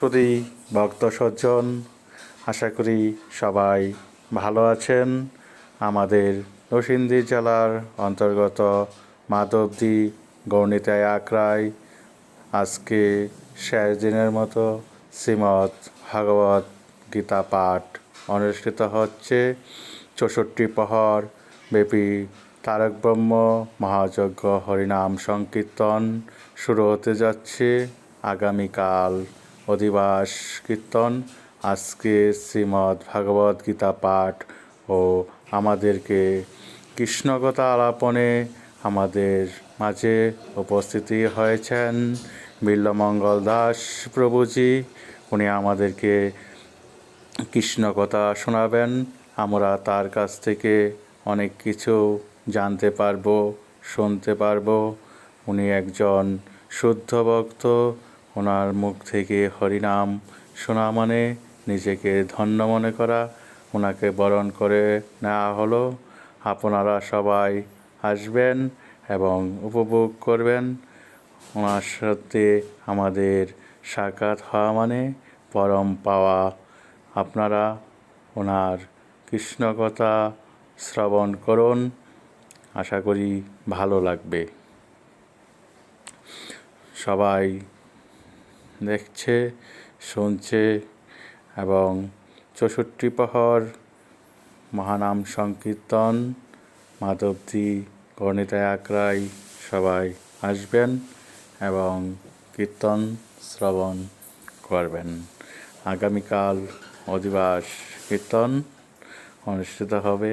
প্রতি ভক্ত সজ্জন, আশা করি সবাই ভালো আছেন। আমাদের নরসিংদী জেলার অন্তর্গত মাধবদী গৌরনীতায় আখড়ায় আজকে শেষ দিনের মতো শ্রীমদ্ ভাগবত গীতা পাঠ অনুষ্ঠিত হচ্ছে। ৬৪ প্রহর ব্যাপী তারক ব্রহ্ম মহাযজ্ঞ হরিনাম সংকীর্তন শুরু হতে যাচ্ছে। আগামীকাল অধিবাস কীর্তন, আজকে শ্রীমদ্ ভাগবত গীতা পাঠ ও আমাদেরকে কৃষ্ণকথা আলাপনে আমাদের মাঝে উপস্থিতি হয়েছেন বিল্বমঙ্গল দাস প্রভুজি। উনি আমাদেরকে কৃষ্ণকথা শোনাবেন। আমরা তার কাছ থেকে অনেক কিছু জানতে পারবো, শুনতে পারবো। উনি একজন শুদ্ধ ভক্ত। ওনার মুখ থেকে হরিনাম শোনা মানে নিজেকে ধন্য মনে করা। ওনাকে বরণ করে নেওয়া হলো। আপনারা সবাই আসবেন এবং উপভোগ করবেন। ওনার সাথে আমাদের সাক্ষাৎ হওয়া মানে পরম পাওয়া। আপনারা ওনার কৃষ্ণকথা শ্রবণ করুন, আশা করি ভালো লাগবে। সবাই দেখছে, শুনছে এবং ৬৪ প্রহর মহানাম সংকীর্তন মাধবদী গৌরনীতায় আখড়ায় সবাই আসবেন এবং কীর্তন শ্রবণ করবেন। আগামীকাল অধিবাস কীর্তন অনুষ্ঠিত হবে।